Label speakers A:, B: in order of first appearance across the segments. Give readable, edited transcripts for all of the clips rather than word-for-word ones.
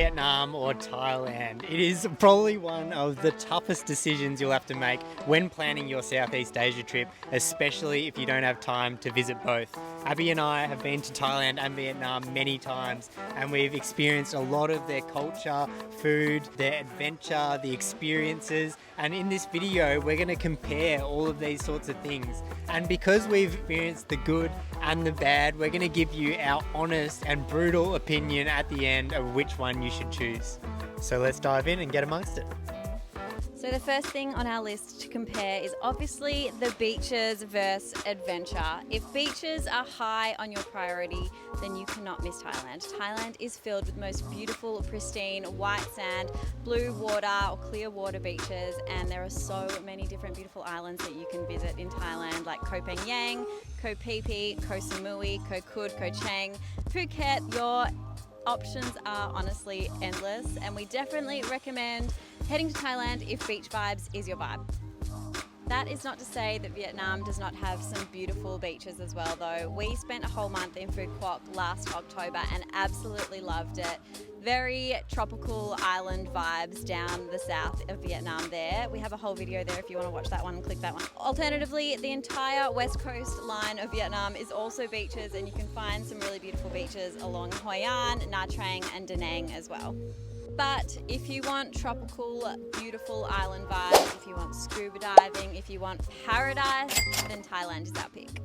A: Vietnam or Thailand? It is probably one of the toughest decisions you'll have to make when planning your Southeast Asia trip, especially if you don't have time to visit both. Abby and I have been to Thailand and Vietnam many times, and we've experienced a lot of their culture, food, their adventure, the experiences, and in this video we're going to compare all of these sorts of things. And because we've experienced the good and the bad, we're going to give you our honest and brutal opinion at the end of which one you should choose. So let's dive in and get amongst it.
B: So the first thing on our list to compare is obviously the beaches versus adventure. If beaches are high on your priority, then you cannot miss Thailand. Thailand is filled with most beautiful, pristine, white sand, blue water or clear water beaches, and there are so many different beautiful islands that you can visit in Thailand, like Koh Phangan, Koh Phi Phi, Koh Samui, Koh Kud, Koh Chang, Phuket. Your options are honestly endless, and we definitely recommend heading to Thailand if beach vibes is your vibe. That is not to say that Vietnam does not have some beautiful beaches as well though. We spent a whole month in Phu Quoc last October and absolutely loved it. Very tropical island vibes down the south of Vietnam there. We have a whole video there if you want to watch that one, click that one. Alternatively, the entire west coast line of Vietnam is also beaches, and you can find some really beautiful beaches along Hoi An, Nha Trang and Da Nang as well. But if you want tropical, beautiful island vibes, if you want scuba diving, if you want paradise, then Thailand is our pick.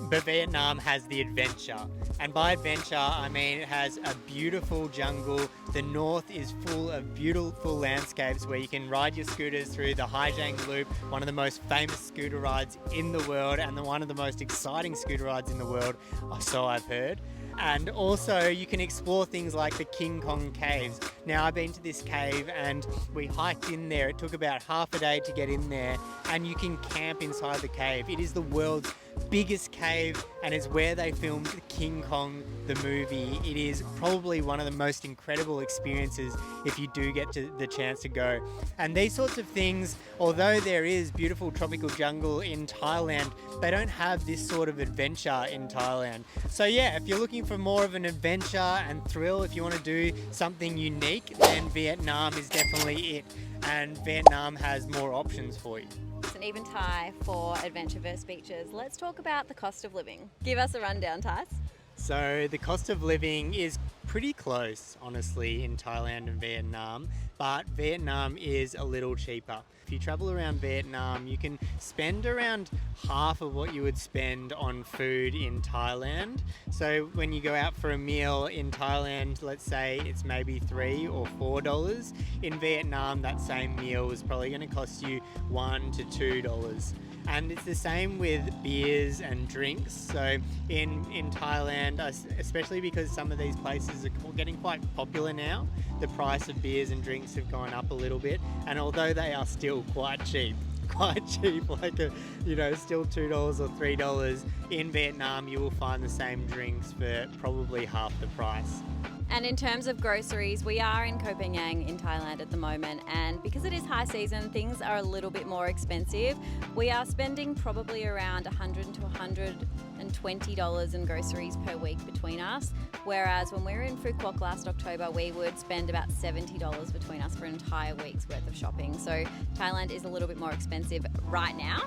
A: But Vietnam has the adventure, and by adventure I mean it has a beautiful jungle. The north is full of beautiful landscapes where you can ride your scooters through the Hai Giang Loop, one of the most famous scooter rides in the world and one of the most exciting scooter rides in the world, so I've heard. And also you can explore things like the King Kong caves. Now I've been to this cave and we hiked in there. It took about half a day to get in there, and you can camp inside the cave. It is the world's biggest cave and it's where they filmed King Kong the movie. It is probably one of the most incredible experiences if you do get the chance to go. And these sorts of things, although there is beautiful tropical jungle in Thailand, they don't have this sort of adventure in Thailand. So yeah, if you're looking for more of an adventure and thrill, if you want to do something unique, then Vietnam is definitely it. And Vietnam has more options for you.
B: It's an even tie for adventure versus beaches. Let's talk about the cost of living. Give us a rundown, Thais.
A: So the cost of living is pretty close, honestly, in Thailand and Vietnam, but Vietnam is a little cheaper. If you travel around Vietnam, you can spend around half of what you would spend on food in Thailand. So when you go out for a meal in Thailand, let's say it's maybe $3 or $4. In Vietnam, that same meal is probably going to cost you $1 to $2. And it's the same with beers and drinks. So in Thailand, especially because some of these places are getting quite popular now, the price of beers and drinks have gone up a little bit. And although they are still quite cheap, like still $2 or $3, in Vietnam you will find the same drinks for probably half the price.
B: And in terms of groceries, we are in Koh Phangan in Thailand at the moment, and because it is high season, things are a little bit more expensive. We are spending probably around $100 to $120 in groceries per week between us, whereas when we were in Phu Quoc last October, we would spend about $70 between us for an entire week's worth of shopping. So Thailand is a little bit more expensive right now.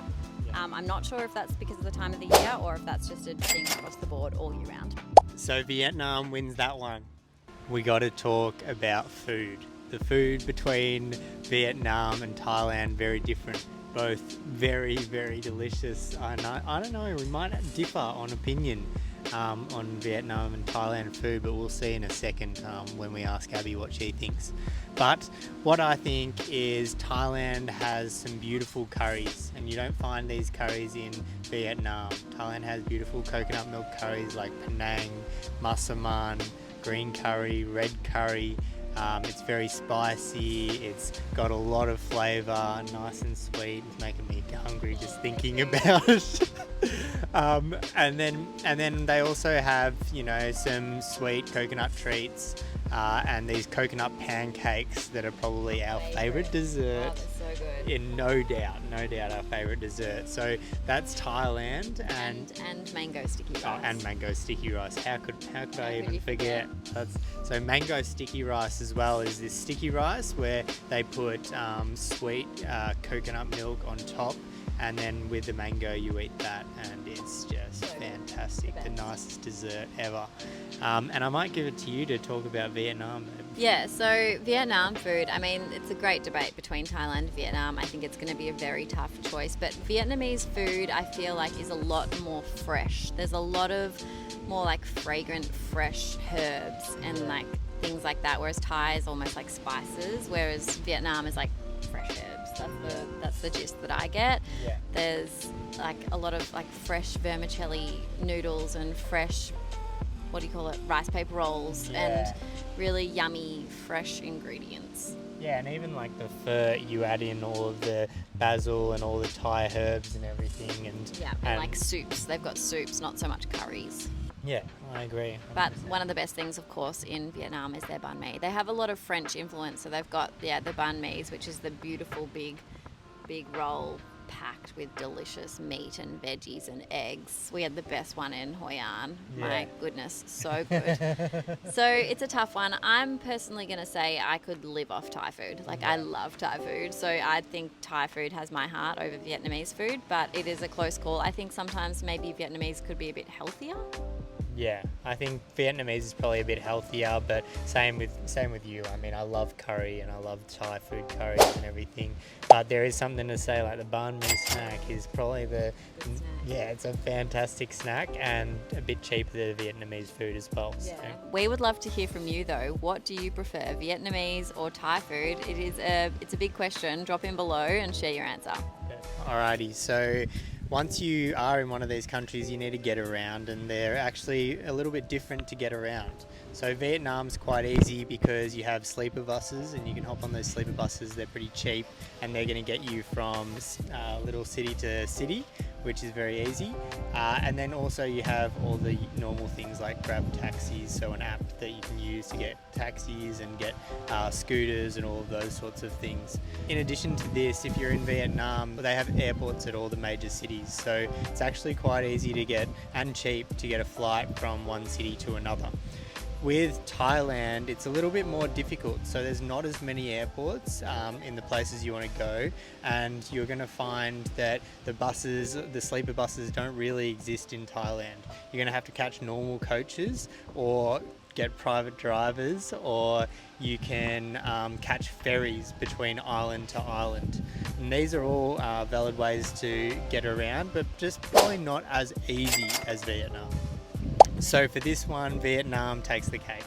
B: I'm not sure if that's because of the time of the year or if that's just a thing across the board all year round.
A: So Vietnam wins that one. We got to talk about food. The food between Vietnam and Thailand, very different. Both very, very delicious. And I don't know, we might differ on opinion on Vietnam and Thailand food, but we'll see in a second when we ask Abby what she thinks. But what I think is Thailand has some beautiful curries, and you don't find these curries in Vietnam. Thailand has beautiful coconut milk curries like Penang, Massaman, green curry, red curry. It's very spicy, it's got a lot of flavour, nice and sweet. It's making me hungry just thinking about it. And then they also have, some sweet coconut treats and these coconut pancakes that are probably our favourite dessert.
B: Oh, they're so good.
A: no doubt our favourite dessert. So that's Thailand
B: And mango sticky rice.
A: and mango sticky rice. How could I even
B: you
A: forget? So mango sticky rice as well is this sticky rice where they put sweet coconut milk on top, and then with the mango you eat that, and it's just fantastic. The nicest dessert ever. And I might give it to you to talk about Vietnam.
B: Yeah, so Vietnam food, I mean, it's a great debate between Thailand and Vietnam. I think it's going to be a very tough choice, but Vietnamese food, I feel like, is a lot more fresh. There's a lot of more like fragrant, fresh herbs and like things like that, whereas Thai is almost like spices, whereas Vietnam is like fresh herbs. That's the gist that I get.
A: Yeah.
B: There's like a lot of like fresh vermicelli noodles and fresh, rice paper rolls, and really yummy fresh ingredients.
A: Yeah, and even like the pho, you add in all of the basil and all the Thai herbs and everything,
B: and like soups. They've got soups, not so much curries.
A: Yeah, I agree. 100%.
B: But one of the best things, of course, in Vietnam is their banh mi. They have a lot of French influence, so they've got the banh mi's, which is the beautiful big roll packed with delicious meat and veggies and eggs. We had the best one in Hoi An.
A: Yeah.
B: My goodness, so good. So it's a tough one. I'm personally going to say I could live off Thai food. Like, I love Thai food. So I think Thai food has my heart over Vietnamese food, but it is a close call. I think sometimes maybe Vietnamese could be a bit healthier.
A: Yeah, I think Vietnamese is probably a bit healthier, but same with you. I mean, I love curry and I love Thai food curries and everything. But there is something to say, like the banh mi snack is probably it's a fantastic snack and a bit cheaper than Vietnamese food as well.
B: Yeah.
A: So.
B: We would love to hear from you though. What do you prefer, Vietnamese or Thai food? It's a big question. Drop in below and share your answer.
A: Alrighty, so once you are in one of these countries, you need to get around, and they're actually a little bit different to get around. So Vietnam's quite easy because you have sleeper buses, and you can hop on those sleeper buses. They're pretty cheap, and they're going to get you from little city to city, which is very easy. And then also you have all the normal things like Grab taxis, so an app that you can use to get taxis and get scooters and all of those sorts of things. In addition to this, if you're in Vietnam, they have airports at all the major cities, so it's actually quite easy to get and cheap to get a flight from one city to another. With Thailand, it's a little bit more difficult, so there's not as many airports in the places you want to go, and you're going to find that the sleeper buses don't really exist in Thailand. You're going to have to catch normal coaches or get private drivers, or you can catch ferries between island to island. And these are all valid ways to get around, but just probably not as easy as Vietnam. So for this one, Vietnam takes the cake.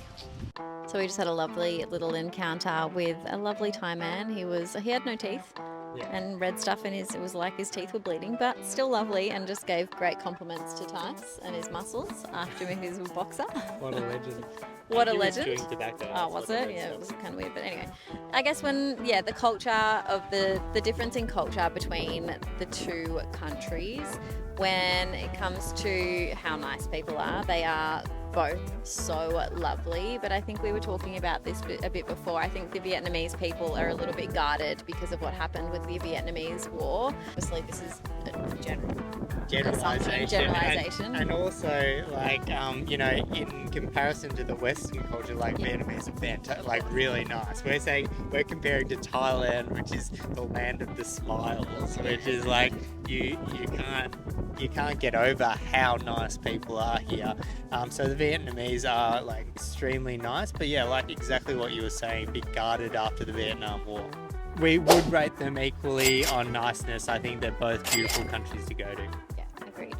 B: So we just had a lovely little encounter with a lovely Thai man. He had no teeth.
A: Yeah.
B: And red stuff in it was like his teeth were bleeding, but still lovely, and just gave great compliments to Tice and his muscles after he was a boxer.
A: What a legend.
B: What a
A: He was
B: legend.
A: chewing tobacco.
B: Oh, was it? Yeah, it was kind of weird. But anyway, I guess the culture of the difference in culture between the two countries, when it comes to how nice people are, they are both so lovely. But I think we were talking about this a bit before. I think the Vietnamese people are a little bit guarded because of what happened with the Vietnamese War. Obviously, this is a generalization.
A: And also, like, in comparison to the Western culture, like, Vietnamese are fantastic, like, really nice. We're comparing to Thailand, which is the land of the smiles, which is like, you can't get over how nice people are here. So the Vietnamese are like extremely nice, but yeah, like exactly what you were saying, a bit guarded after the Vietnam War. We would rate them equally on niceness. I think they're both beautiful countries to go to.
B: Yeah, agreed.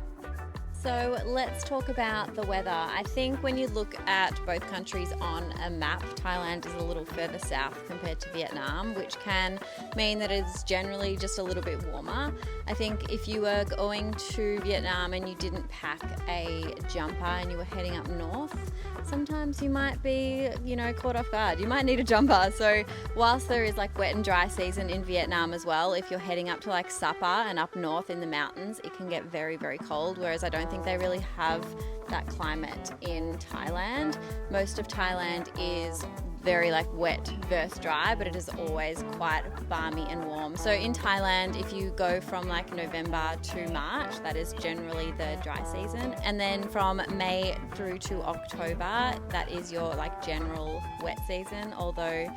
B: So let's talk about the weather. I think when you look at both countries on a map, Thailand is a little further south compared to Vietnam, which can mean that it's generally just a little bit warmer. I think if you were going to Vietnam and you didn't pack a jumper and you were heading up north, sometimes you might be, caught off guard. You might need a jumper. So whilst there is like wet and dry season in Vietnam as well, if you're heading up to like Sapa and up north in the mountains, it can get very, very cold, whereas I don't think they really have that climate in Thailand. Most of Thailand is very like wet versus dry, but it is always quite balmy and warm. So in Thailand, if you go from like November to March, that is generally the dry season. And then from May through to October, that is your like general wet season. Although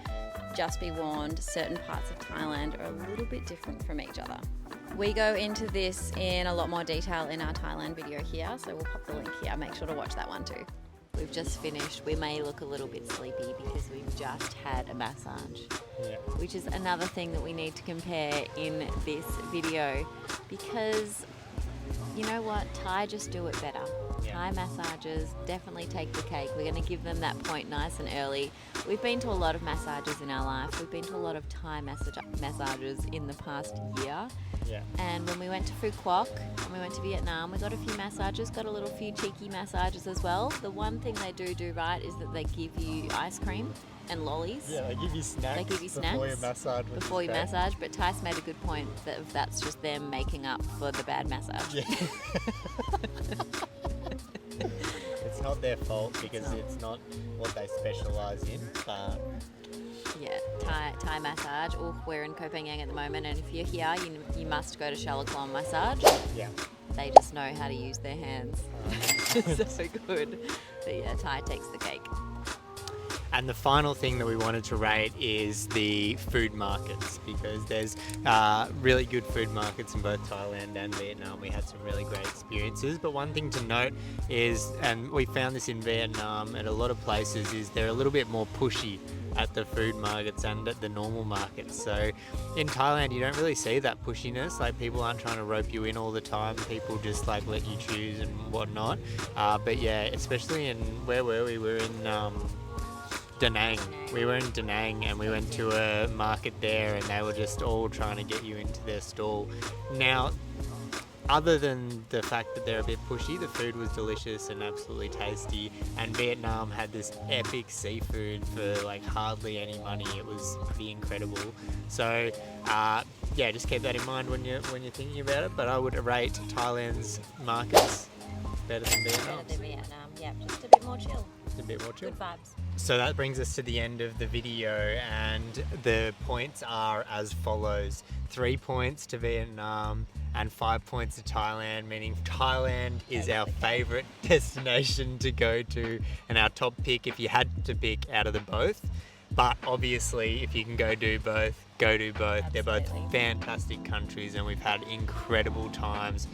B: just be warned, certain parts of Thailand are a little bit different from each other. We go into this in a lot more detail in our Thailand video here, so we'll pop the link here. Make sure to watch that one too.
C: We've just finished. We may look a little bit sleepy because we've just had a massage, which is another thing that we need to compare in this video, because you know what, Thai just do it better. Thai massages definitely take the cake. We're going to give them that point nice and early. We've been to a lot of massages in our life. We've been to a lot of Thai massages in the past year. And when we went to Phu Quoc and we went to Vietnam, we got a few massages, got a little few cheeky massages as well. The one thing they do right is that they give you ice cream and lollies.
A: Yeah, they give you snacks. Before you massage.
C: Before you massage, but Tice made a good point that that's just them making up for the bad massage.
A: Yeah. It's not their fault because it's not what they specialise in, but
C: yeah, Thai massage. Oh, we're in Koh Phangan at the moment, and if you're here, you must go to Shalaklon massage.
A: Yeah.
C: They just know how to use their hands. So good. But yeah, Thai takes the cake.
A: And the final thing that we wanted to rate is the food markets, because there's really good food markets in both Thailand and Vietnam. We had some really great experiences, but one thing to note is, and we found this in Vietnam at a lot of places, is they're a little bit more pushy at the food markets and at the normal markets. So in Thailand you don't really see that pushiness, like people aren't trying to rope you in all the time, people just like let you choose and whatnot. But yeah, especially in, where were we? We were in Da Nang. We were in Da Nang and we went to a market there and they were just all trying to get you into their stall. Now, other than the fact that they're a bit pushy, the food was delicious and absolutely tasty, and Vietnam had this epic seafood for like hardly any money. It was pretty incredible. So yeah, just keep that in mind when you're thinking about it, but I would rate Thailand's markets better than Vietnam's.
C: Better than Vietnam, yeah, just a bit more chill.
A: Just a bit more chill.
C: Good vibes.
A: So that brings us to the end of the video, and the points are as follows: 3 points to Vietnam and 5 points to Thailand, meaning Thailand is our favourite destination to go to and our top pick if you had to pick out of the both. But obviously if you can go do both, go do both. Absolutely. They're both fantastic countries and we've had incredible times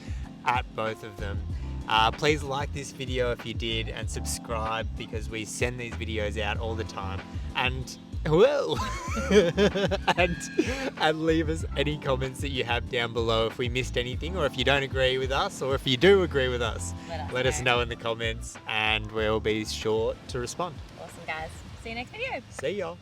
A: at both of them. Please like this video if you did, and subscribe because we send these videos out all the time. And well, and leave us any comments that you have down below if we missed anything, or if you don't agree with us, or if you do agree with us. Let us know in the comments and we'll be sure to respond.
C: Awesome guys. See you next video.
A: See y'all.